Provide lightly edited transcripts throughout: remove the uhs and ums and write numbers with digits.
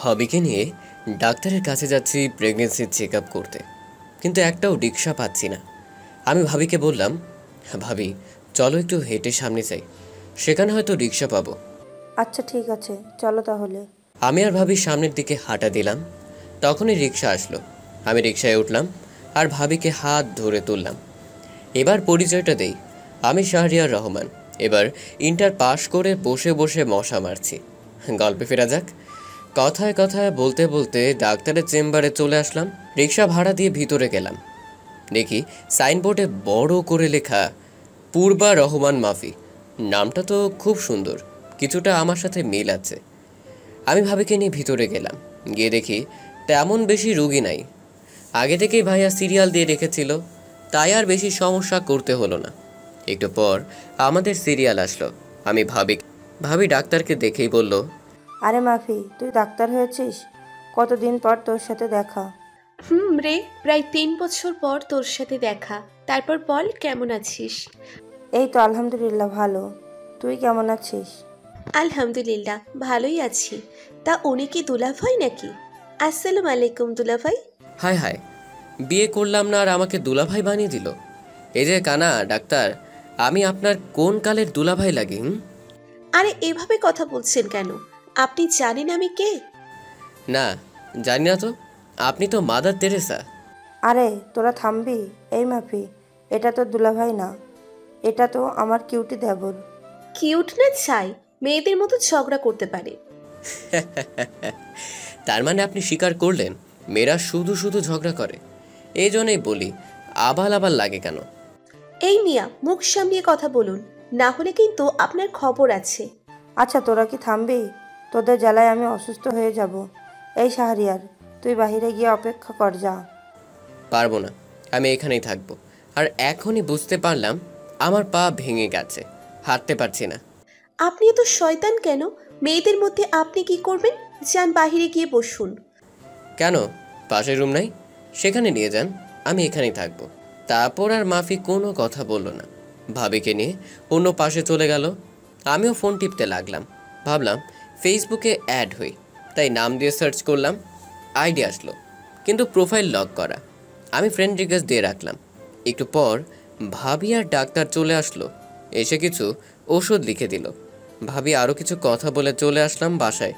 ভাবিকে নিয়ে ডাক্তারের কাছে যাচ্ছি প্রেগনেন্সির চেক আপ করতে, কিন্তু একটাও রিক্সা পাচ্ছি না। আমি ভাবিকে বললাম, ভাবি চলো একটু হেঁটে সামনে যাই, সেখানে হয়তো রিক্সা পাবো। আচ্ছা ঠিক আছে, চলো তাহলে। আমি আর ভাবি সামনের দিকে হাঁটা দিলাম, তখনই রিক্সা আসলো। আমি রিক্সায় উঠলাম আর ভাবিকে হাত ধরে তুললাম। এবার পরিচয়টা দেই, আমি শাহরিয়ার রহমান। এবার ইন্টার পাশ করে বসে বসে মশা মারছি। গল্পে ফেরা যাক। কথায় কথায় বলতে বলতে ডাক্তারের চেম্বারে চলে আসলাম। রিক্সা ভাড়া দিয়ে ভিতরে গেলাম। দেখি সাইনবোর্ডে বড় করে লেখা পূর্বা রহমান মাফি। নামটা তো খুব সুন্দর, কিছুটা আমার সাথে মিল আছে। আমি ভাবিকে নিয়ে ভিতরে গেলাম। গিয়ে দেখি তেমন বেশি রুগী নাই। আগে থেকেই ভাইয়া সিরিয়াল দিয়ে রেখেছিল, তাই আর বেশি সমস্যা করতে হলো না। একটু পর আমাদের সিরিয়াল আসলো। আমি ভাবি ডাক্তারকে দেখেই বলল, আরে মাফি, তুই ডাক্তার হয়েছিস? কতদিন পর তোর সাথে দেখা। রে, প্রায় 3 বছর পর তোর সাথে দেখা। তারপর বল, কেমন আছিস? এই তো আলহামদুলিল্লাহ ভালো। তুই কেমন আছিস? আলহামদুলিল্লাহ ভালোই আছি। তা উনি কি দুলাভাই নাকি? আসসালামু আলাইকুম দুলাভাই। হায় হায়, বিয়ে করলাম না আর আমাকে দুলাভাই বানিয়ে দিল। এই যে কানা ডাক্তার, আমি আপনার কোন কালের দুলাভাই লাগি? আরে এভাবে কথা বলছেন কেন? আপনি জানেন আমি কে? না, জানি না তো। আপনি তো মাদার তেরেসা। আরে তোরা থামবি? এই মাফি, এটা তো দুলাভাই না, এটা তো আমার কিউটি দেবর। কিউট না চাই, মেয়েদের মতো ঝগড়া করতে পারে। তার মানে আপনি স্বীকার করলেন মেয়েরা শুধু শুধু ঝগড়া করে? এই জন্যই বলি, আবাল আবাল লাগে কেন? এই মিয়া, মুখ সামলিয়ে কথা বলুন, না হলে কিন্তু আপনার খবর আছে। আচ্ছা তোরা কি থামবি? তোদের জ্বালায় আমি অসুস্থ হয়ে যাব। এই শাহরিয়ার, তুই বাহিরে গিয়ে অপেক্ষা কর, যা। পারবো না, আমি এখানেই থাকবো। আর এখনই বুঝতে পারলাম আমার পা ভেঙে গেছে, হাঁটতে পারছি না। আপনি এত শয়তান কেন? মেয়েদের মধ্যে আপনি কি করবেন? যান বাহিরে গিয়ে বসুন। কেন, পাশের রুম নাই? সেখানে নিয়ে যান, আমি এখানেই থাকবো। তারপর আর মাফি কোনো কথা বলল না, ভাবিকে নিয়ে অন্য পাশে চলে গেল। আমিও ফোন টিপতে লাগলাম। ভাবলাম ফেসবুকে অ্যাড হই, তাই নাম দিয়ে সার্চ করলাম। আইডি আসলো, কিন্তু প্রোফাইল লক করা। আমি ফ্রেন্ড রিকোয়েস্ট দিয়ে রাখলাম। একটু পর ভাবি আর ডাক্তার চলে আসলো, এসে কিছু ওষুধ লিখে দিল। ভাবি আরও কিছু কথা বলে চলে আসলাম বাসায়।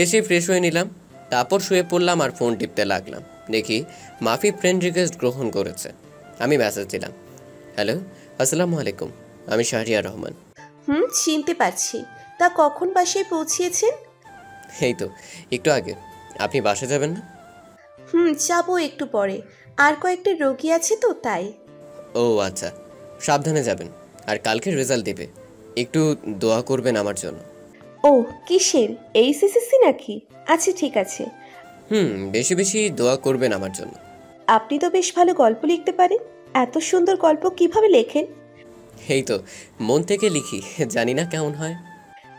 এসে ফ্রেশ হয়ে নিলাম, তারপর শুয়ে পড়লাম আর ফোন টিপতে লাগলাম। দেখি মাফি ফ্রেন্ড রিকোয়েস্ট গ্রহণ করেছে। আমি মেসেজ দিলাম, হ্যালো, আসসালামু আলাইকুম, আমি শাহরিয়ার রহমান। চিনতে পারছি। তা কখন বাসায় পৌঁছিয়েছেন? এই তো একটু আগে। আপনি বাসা যাবেন না? যাবো একটু পরে। আর কয়েকটা রোগী আছে তো তাই। ও আচ্ছা, সাবধানে যাবেন। আর কালকে রেজাল্ট দেবে, একটু দোয়া করবেন আমার জন্য। ও, কিসের? এইচএসসি নাকি? আচ্ছা ঠিক আছে। বেশি বেশি দোয়া করবেন আমার জন্য। আপনি তো বেশ ভালো গল্প লিখতে পারেন। এত সুন্দর গল্প কিভাবে লেখেন? এই তো মন থেকে লিখি, জানি না কেমন হয়।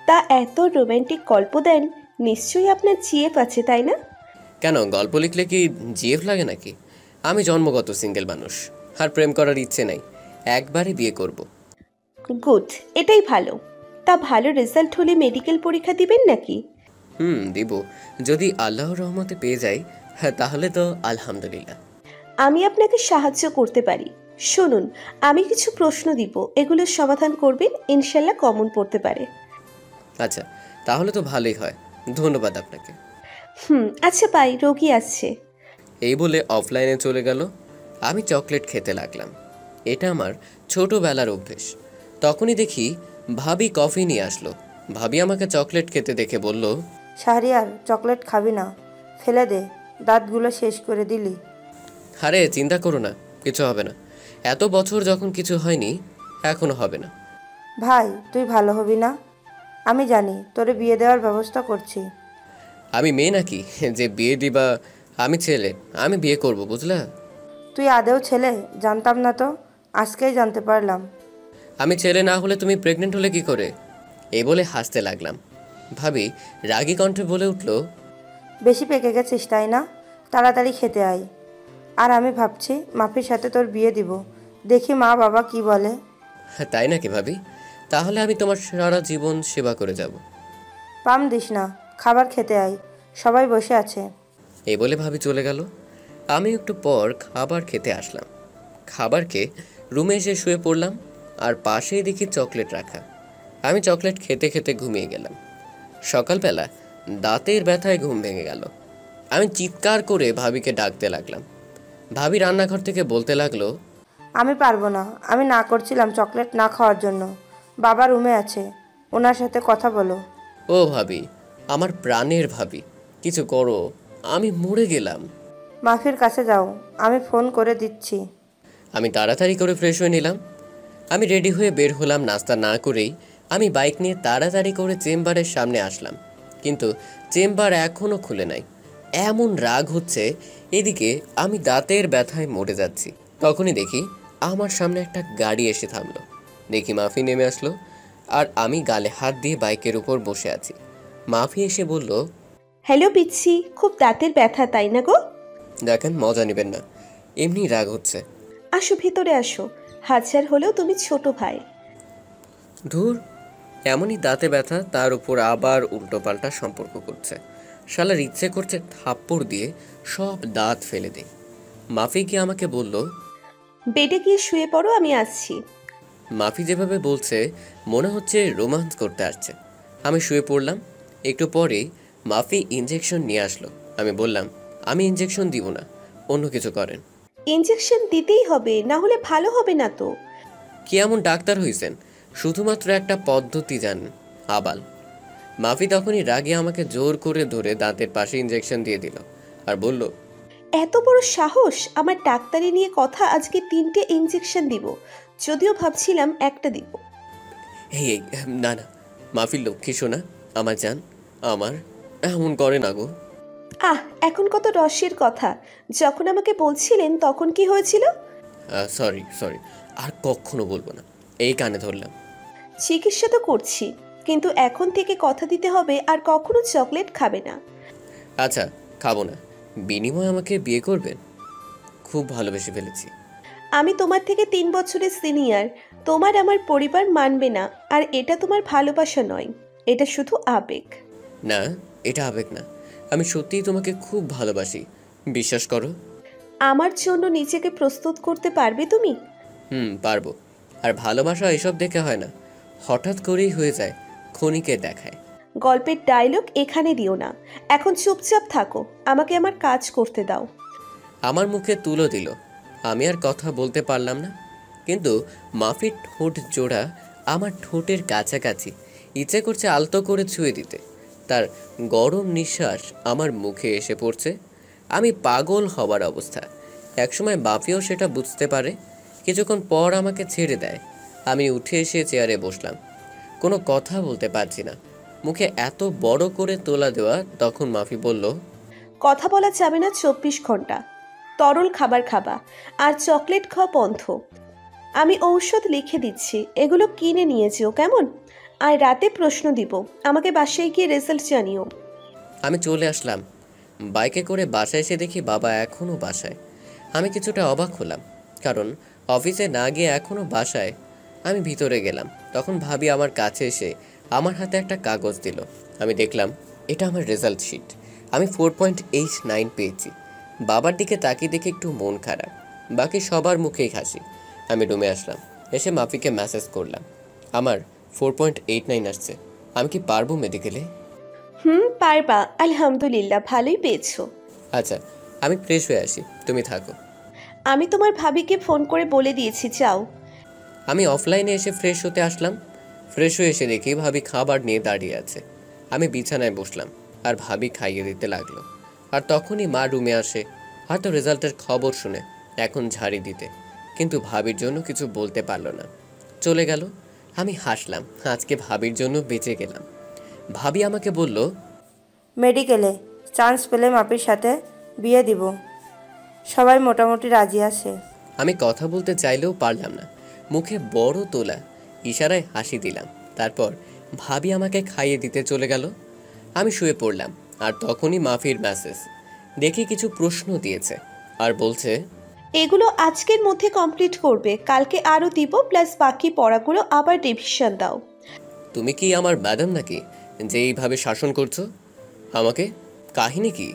তা এত রোমান্টিক গল্প দেন, নিশ্চয়ই আপনার জিএফ আছে তাই না? কেন, গল্প লিখলে কি জিএফ লাগে নাকি? আমি জন্মগত সিঙ্গেল মানুষ, আর প্রেম করার ইচ্ছে নাই। একবারে বিয়ে করব। গুড, এটাই ভালো। তা ভালো রেজাল্ট হলে মেডিকেল পরীক্ষা দিবেন নাকি? দিব। যদি আল্লাহর রহমতে পেয়ে যাই, হ্যাঁ, তাহলে তো আলহামদুলিল্লাহ। আমি আপনাকে সাহায্য করতে পারি। শুনুন, আমি কিছু প্রশ্ন দিব, এগুলোর সমাধান করবেন, ইনশাল্লাহ কমন পড়তে পারে। আচ্ছা, তাহলে তো ভালোই হয়। ধন্যবাদ আপনাকে। আচ্ছা পাই, রোগী আসছে। এই বলে অফলাইনে চলে গেল। আমি চকলেট খেতে লাগলাম, এটা আমার ছোটবেলার অভ্যেস। তখনই দেখি ভাবি কফি নিয়ে আসলো। ভাবি আমাকে চকলেট খেতে দেখে বলল, শাহরিয়ার, চকলেট খাবি না, ফেলে দে, দাঁতগুলো শেষ করে দিলি। আরে চিন্তা করো না, কিছু হবে না। এত বছর যখন কিছু হয়নি, এখনো হবে না। ভাই তুই ভালো হবি না? আমি জানি, তোরে বিয়ে দেওয়ার ব্যবস্থা করছি। আমি মেয়ে নাকি যে বিয়ে দিবা? আমি ছেলে, আমি বিয়ে করব, বুঝলা? তুই আদেও ছেলে? জানতাম না তো, আজকেই জানতে পারলাম। আমি ছেলে না হলে তুমি প্রেগনেন্ট হলে কি করে? এই বলে হাসতে লাগলাম। ভাবি রাগী কণ্ঠে বলে উঠল, বেশি পেকে গেছিস তাই না? তাড়াতাড়ি খেতে আয়। আর আমি ভাবছি মাফির সাথে তোর বিয়ে দিব, দেখি মা বাবা কি বলে। তাই নাকি ভাবি? তাহলে আমি তোমার সারা জীবন সেবা করে যাব। পাম দিস না, খাবার খেতে আয়, সবাই বসে আছে। এই বলে ভাবি চলে গেল। আমি একটু পর খাবার খেতে আসলাম। খাবার খেয়ে রুমে এসে শুয়ে পড়লাম, আর পাশেই দেখি চকলেট রাখা। আমি চকলেট খেতে খেতে ঘুমিয়ে গেলাম। সকালবেলা দাঁতের ব্যথায় ঘুম ভেঙে গেল। আমি চিৎকার করে ভাবিকে ডাকতে লাগলাম। ভাবি রান্নাঘর থেকে বলতে লাগলো, আমি পারবো না, আমি না করছিলাম চকলেট না খাওয়ার জন্য। বাবা রুমে আছে, ওনার সাথে কথা বলো। ও ভাবি, আমার প্রাণের ভাবি, কিছু করো, আমি মরে গেলাম। মাফির কাছে যাও, আমি ফোন করে দিচ্ছি। আমি তাড়াতাড়ি করে ফ্রেশ হয়ে নিলাম। আমি রেডি হয়ে বের হলাম। নাস্তা না করেই আমি বাইক নিয়ে তাড়াতাড়ি করে চেম্বারের সামনে আসলাম, কিন্তু চেম্বার এখনও খুলে নাই। এমন রাগ হচ্ছে, এদিকে আমি দাঁতের ব্যথায় মরে যাচ্ছি। তখনই দেখি আমার সামনে একটা গাড়ি এসে থামলো। দেখি মাফি নেমে আসলো, আর আমি গালে হাত দিয়ে বাইকের উপর বসে আছি। মাফি এসে বলল, হ্যালো পিচ্ছি, খুব দাঁতের ব্যথা তাই না গো? দেখেন, মজা নেবেন না, এমনি রাগ হচ্ছে। আসো ভিতরে আসো, হাজার হলেও তুমি ছোট ভাই। ধুর, এমনই দাঁতে ব্যথা, তার উপর আবার উল্টোপাল্টা সম্পর্ক করছে। শালার ইচ্ছে করছে থাপ্পড় দিয়ে সব দাঁত ফেলে দেয়। মাফি গিয়ে আমাকে বলল, বেডে গিয়ে শুয়ে পড়ো, আমি আসছি। মাফি যেভাবে বলছে মনে হচ্ছে রোমান্স করতে আসছে। আমি শুয়ে পড়লাম। একটু পরেই মাফি ইঞ্জেকশন নিয়ে আসলো। আমি বললাম, আমি ইঞ্জেকশন দিব না, অন্য কিছু করেন। ইঞ্জেকশন দিতেই হবে, না হলে ভালো হবে না তো। কি এমন ডাক্তার হইছেন, শুধুমাত্র একটা পদ্ধতি জানেন, আবাল। মাফি তখনই রাগে আমাকে জোর করে ধরে দাঁতের পাশে ইঞ্জেকশন দিয়ে দিল, আর বলল, এত বড় সাহস! আমার ডাক্তারি নিয়ে কথা, আজকে 3টে ইঞ্জেকশন দিব, যদিও ভাবছিলাম একটা দিব। এই এই, না না, মাফির লক্ষ্মী শোনা, আমার জান, আমার এমন করে না গো। এখন কত রসের কথা, যখন আমাকে বলছিলেন তখন কি হয়েছিল? সরি সরি, আর কখনো বলবো না, এই কানে ধরলাম। চিকিৎসা তো করছি, কিন্তু এখন থেকে কথা দিতে হবে আর কখনো চকলেট খাবে না। আচ্ছা, খাবো না, বিনিময়ে আমাকে বিয়ে করবেন? খুব ভালোবেসে ফেলেছি। আমি তোমার থেকে 3 বছরের সিনিয়র, তোমার আমার পরিবার মানবে না, আর এটা তোমার ভালোবাসা নয়, এটা শুধু আবেগ। না, এটা আবেগ না, আমি সত্যিই তোমাকে খুব ভালোবাসি, বিশ্বাস করো। আমার জন্য নিজেকে প্রস্তুত করতে পারবে তুমি? পারবো। আর ভালোবাসা এসব দেখে হয় না, হঠাৎ করেই হয়ে যায়, ক্ষণিকে দেখায়। গল্পের ডায়লগ এখানে দিও না, এখন চুপচাপ থাকো, আমাকে আমার কাজ করতে দাও। আমার মুখে তুলো দিল। আমি আর কথা বলতে পারলাম না, কিন্তু মাফির ঠোঁট জোড়া আমার ঠোঁটের কাছাকাছি, ইচ্ছে করছে আলতো করে ছুঁয়ে দিতে। তার গরম নিঃশ্বাস আমার মুখে এসে পড়ছে। আমি পাগল হবার অবস্থা। একসময় মাফিও সেটা বুঝতে পারে। কিছুক্ষণ পর আমাকে ছেড়ে দেয়। আমি উঠে এসে চেয়ারে বসলাম। কোনো কথা বলতে পারছি না, মুখে এত বড় করে তোলা দেওয়া। তখন মাফি বলল, কথা বলা যাবে না 24 ঘন্টা, তরল খাবার খাবা, আর চকলেট খাওয়া বন্ধ। আমি ঔষধ লিখে দিচ্ছি, এগুলো কিনে নিয়ে যেও কেমন? আর রাতে প্রশ্ন দিব, আমাকে বাসায় গিয়ে রেজাল্ট জানিও। আমি চলে আসলাম। বাইকে করে বাসায় এসে দেখি বাবা এখনও বাসায়। আমি কিছুটা অবাক হলাম, কারণ অফিসে না গিয়ে এখনও বাসায়। আমি ভিতরে গেলাম, তখন ভাবি আমার কাছে এসে আমার হাতে একটা কাগজ দিল। আমি দেখলাম এটা আমার রেজাল্ট শিট। আমি 4.89 পেয়েছি। বাবার দিকে তাকিয়ে দেখে একটু মন খারাপ, বাকি সবার মুখেই হাসি। আমি রুমে আসলাম, এসে মাফিকে মেসেজ করলাম, আমার 4.89 আসছে, আমি কি পারবো মেডিকেলে? পারবা, আলহামদুলিল্লাহ, ভালোই পেয়েছো। আচ্ছা, আমি ফ্রেশ হয়ে আসি, তুমি থাকো। আমি তোমার ভাবিকে ফোন করে বলে দিয়েছি, যাও। আমি অফলাইনে এসে ফ্রেশ হতে আসলাম। ফ্রেশ হয়ে এসে দেখি ভাবি খাবার নিয়ে দাঁড়িয়ে আছে। আমি বিছানায় বসলাম, আর ভাবি খাইয়ে দিতে লাগলো। আর তখনই মা রুমে আসে, হয়তো রেজাল্টের খবর শুনে এখন ঝাড়ি দিতে, কিন্তু ভাবির জন্য কিছু বলতে পারলো না, চলে গেল। আমি হাসলাম, আজকে ভাবির জন্য বেঁচে গেলাম। ভাবি আমাকে বলল, মেডিকেলে চান্স পেলে মাপির সাথে বিয়ে দিব, সবাই মোটামুটি রাজি আছে। আমি কথা বলতে চাইলেও পারলাম না, মুখে বড় তোলা ইশারায় হাসি দিলাম। তারপর ভাবি আমাকে খাইয়ে দিতে চলে গেল। আমি শুয়ে পড়লাম, আর তখনই মাফির মেসেজ দেখি কিছু প্রশ্ন দিয়েছে, আর বলছে, এগুলো আজকের মধ্যে কমপ্লিট করবে, কালকে আরও দিব, প্লাস বাকি পড়াগুলো আবার রিভিশন দাও। তুমি কি আমার ম্যাডাম নাকি যে এইভাবে শাসন করছো আমাকে? কাহিনী কি?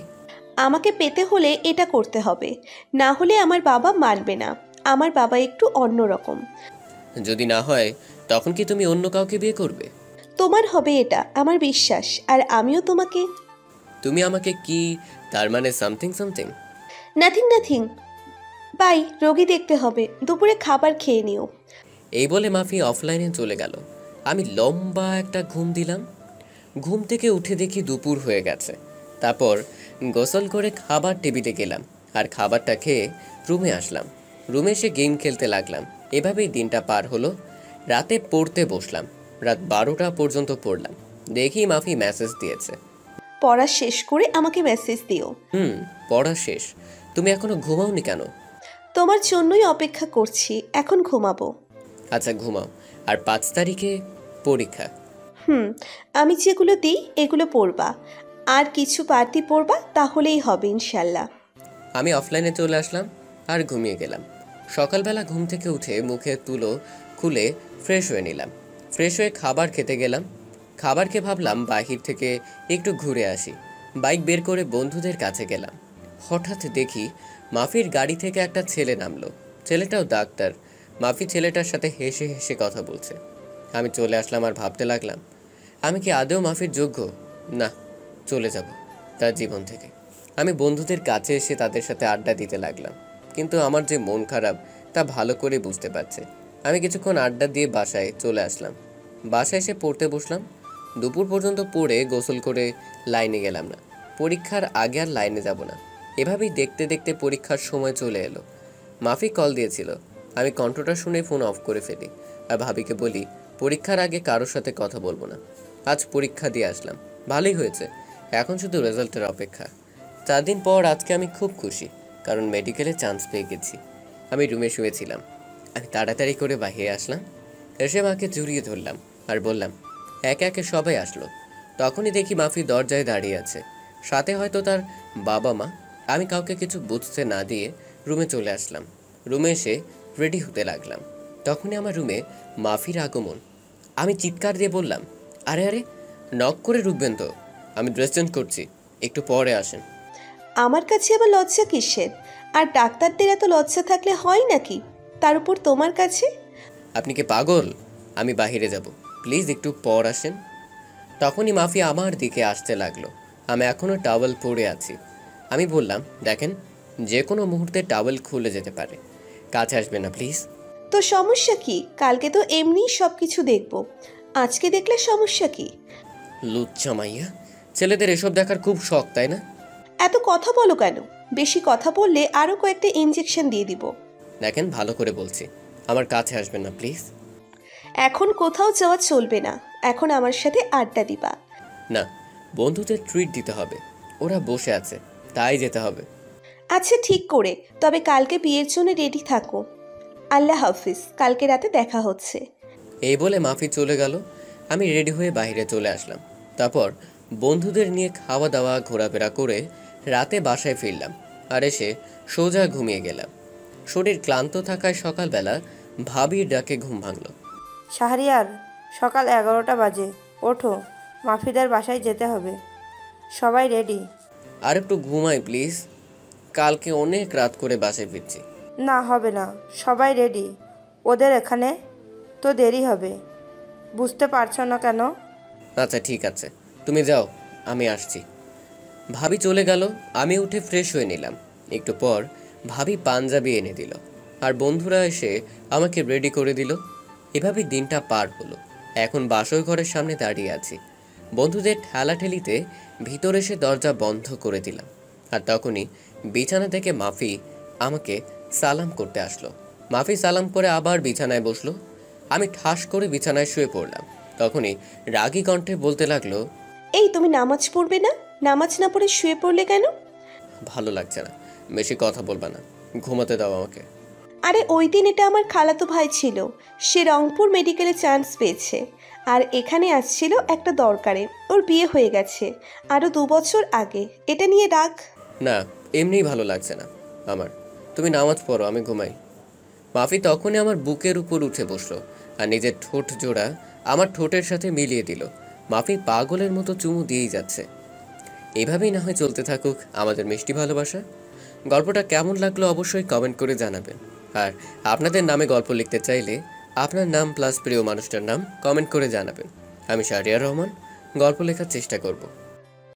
আমাকে পেতে হলে এটা করতে হবে, না হলে আমার বাবা মানবে না। আমার বাবা একটু অন্যরকম। যদি না হয় তখন কি তুমি অন্য কাউকে বিয়ে করবে? তোমার হবে এটা আমার বিশ্বাস, আর আমিও তোমাকে। তুমি আমাকে কি, তার মানে something something? Nothing nothing. Bye, রোগী দেখতে হবে, দুপুরে খাবার খেয়ে নিও। এই বলে মাফি অফলাইনে চলে গেল। আমি লম্বা একটা ঘুম দিলাম। ঘুম থেকে উঠে দেখি দুপুর হয়ে গেছে। তারপর গোসল করে খাবার টেবিলে গেলাম, আর খাবারটা খেয়ে রুমে আসলাম। রুমে এসে গেম খেলতে লাগলাম। এভাবেই দিনটা পার হলো। রাতে পড়তে বসলাম। রাত 12টা পর্যন্ত পড়লাম। দেখি মাফি মেসেজ দিয়েছে। পড়া শেষ করে আমাকে মেসেজ দিও। পড়া শেষ। তুমি এখনো ঘুমাওনি কেন? তোমার জন্যই অপেক্ষা করছি, এখন ঘুমাবো। আচ্ছা ঘুমাও। আর 5 তারিখে পরীক্ষা। আমি যেগুলো দিই এগুলো পড়বা, আর কিছু বাড়তি পড়বা, তাহলেই হবে ইনশাল্লাহ। আমি অফলাইনে চলে আসলাম আর ঘুমিয়ে গেলাম। সকালবেলা ঘুম থেকে উঠে মুখে তুলো খুলে ফ্রেশ হয়ে নিলাম। ফ্রেশ হয়ে খাবার খেতে গেলাম। খাবার খেয়ে ভাবলাম বাহির থেকে একটু ঘুরে আসি। বাইক বের করে বন্ধুদের কাছে গেলাম। হঠাৎ দেখি মাফির গাড়ি থেকে একটা ছেলে নামলো। ছেলেটাও ডাক্তার। মাফি ছেলেটার সাথে হেসে হেসে কথা বলছে। আমি চলে আসলাম আর ভাবতে লাগলাম, আমি কি আদৌ মাফির যোগ্য? না, চলে যাব তার জীবন থেকে। আমি বন্ধুদের কাছে এসে তাদের সাথে আড্ডা দিতে লাগলাম। কিন্তু আমার যে মন খারাপ তা ভালো করে বুঝতে পারছে। আমি কিছুক্ষণ আড্ডা দিয়ে বাসায় চলে আসলাম। বাসায় এসে পড়তে বসলাম। দুপুর পর্যন্ত পড়ে গোসল করে লাইনে গেলাম না। পরীক্ষার আগে আর লাইনে যাব না। এভাবেই দেখতে দেখতে পরীক্ষার সময় চলে এলো। মাফি কল দিয়েছিল। আমি কণ্ঠটা শুনে ফোন অফ করে ফেলি আর ভাবিকে বলি পরীক্ষার আগে কারোর সাথে কথা বলবো না। আজ পরীক্ষা দিয়ে আসলাম, ভালোই হয়েছে। এখন শুধু রেজাল্টের অপেক্ষা। 4 দিন পর আজকে আমি খুব খুশি, কারণ মেডিকেলে চান্স পেয়ে গেছি। আমি রুমে শুয়েছিলাম। আমি তাড়াতাড়ি করে বাইরে আসলাম। এসে মাকে জড়িয়ে ধরলাম আর বললাম, একে একে সবাই আসলো। তখনই দেখি মাফি দরজায় দাঁড়িয়ে আছে, সাথে হয়তো তার বাবা মা। আমি কাউকে কিছু বুঝতে না দিয়ে রুমে চলে আসলাম। রুমে এসে রেডি হতে লাগলাম। তখনই আমার রুমে মাফির আগমন। আমি চিৎকার দিয়ে বললাম, আরে আরে, নক করে ঢুকবেন তো? আমি ড্রেস চেঞ্জ করছি, একটু পরে আসেন। আমার কাছে আবার লজ্জা কিসের? আর ডাক্তারদের এত লজ্জা থাকলে হয় নাকি, তার উপর তোমার কাছে? আপনি কি পাগল? আমি বাহিরে যাব, প্লিজ একটু পর আসেন। তখনই মাফি আমার দিকে আসতে লাগলো। আমি এখনও টাওয়েল পরে আছি। আমি বললাম, দেখেন, যে কোনো মুহূর্তে টাওয়েল খুলে যেতে পারে, কাছে আসবে না প্লিজ। তো সমস্যা কি? কালকে তো এমনিই সব কিছু দেখবো, আজকে দেখলে সমস্যা কি? লুচ্চা মাইয়া, ছেলেদের এসব দেখার খুব শখ, তাই না? এত কথা বলো কেন? বেশি কথা বললে আরও কয়েকটা ইঞ্জেকশন দিয়ে দিব। দেখেন, ভালো করে বলছি, আমার কাছে আসবেন না প্লিজ। এখন কোথাও যাওয়া চলবে না, এখন আমার সাথে আড্ডা দিবা। না, বন্ধুদের ট্রিট দিতে হবে। ওরা বসে আছে, তাই যেতে হবে। আচ্ছা ঠিক করে, তবে কালকে বিয়ের জন্য রেডি থাকো। আল্লাহ হাফিজ, কালকে রাতে দেখা হচ্ছে। এই বলে মাফি চলে গেল। আমি রেডি হয়ে বাইরে চলে আসলাম। তারপর বন্ধুদের নিয়ে খাওয়া দাওয়া ঘোরাফেরা করে রাতে বাসায় ফিরলাম আর এসে সোজা ঘুমিয়ে গেলাম। শরীর ক্লান্ত থাকায় সকালবেলা ভাবির ডাকে ঘুম ভাঙল। শাহরিয়ার, সকাল 11টা বাজে, ওঠো, মাফিদার বাসায় যেতে হবে। সবাই রেডি? আর একটু ঘুমাই প্লিজ, কালকে অনেক রাত করে বাসায় ফিরছি। না, হবে না, সবাই রেডি। ওদের এখানে তো দেরি হবে, বুঝতে পারছো না কেন? আচ্ছা ঠিক আছে, তুমি যাও, আমি আসছি। ভাবি চলে গেল। আমি উঠে ফ্রেশ হয়ে নিলাম। একটু পর ভাবি পাঞ্জাবি এনে দিল আর বন্ধুরা এসে আমাকে রেডি করে দিল। এভাবে দিনটা পার হলো। এখন বাসর ঘরের সামনে দাঁড়িয়ে আছি। বন্ধুদের ঠেলাঠেলিতে ভিতরে এসে দরজা বন্ধ করে দিলাম। আর তখনই বিছানা থেকে মাফি আমাকে সালাম করতে আসলো। মাফি সালাম করে আবার বিছানায় বসলো। আমি ঠাস করে বিছানায় শুয়ে পড়লাম। তখনই রাগী কণ্ঠে বলতে লাগলো, এই তুমি নামাজ পড়বে না? নামাজ না পড়ে শুয়ে পড়লে কেন? ভালো লাগছে না, বেশি কথা বলবা না, ঘুমাতে দাও আমাকে। আরে ওই দিন এটা আমার খালাতো ভাই ছিল, সে রংপুর মেডিকেলে চান্স পেয়েছে, আর এখানে আসছিল একটা দরকারে। ওর বিয়ে হয়ে গেছে আরও 2 বছর আগে, এটা নিয়ে রাগ। না, এমনিই ভালো লাগছে না আমার, তুমি নামাজ পড়ো, আমি ঘুমাই। মাফি তখনই আমার বুকের উপর উঠে বসলো আর নিজের ঠোঁট জোড়া আমার ঠোঁটের সাথে মিলিয়ে দিল। মাফি পাগলের মতো চুমু দিয়েই যাচ্ছে। এভাবেই না হয় চলতে থাকুক আমাদের মিষ্টি ভালোবাসা। গল্পটা কেমন লাগলো অবশ্যই কমেন্ট করে জানাবেন। আর আপনাদের নামে গল্প লিখতে চাইলে আপনার নাম প্লাস প্রিয় মানুষটার নাম কমেন্ট করে জানাবেন। আমি শাহরিয়ার রহমান গল্প লেখার চেষ্টা করব।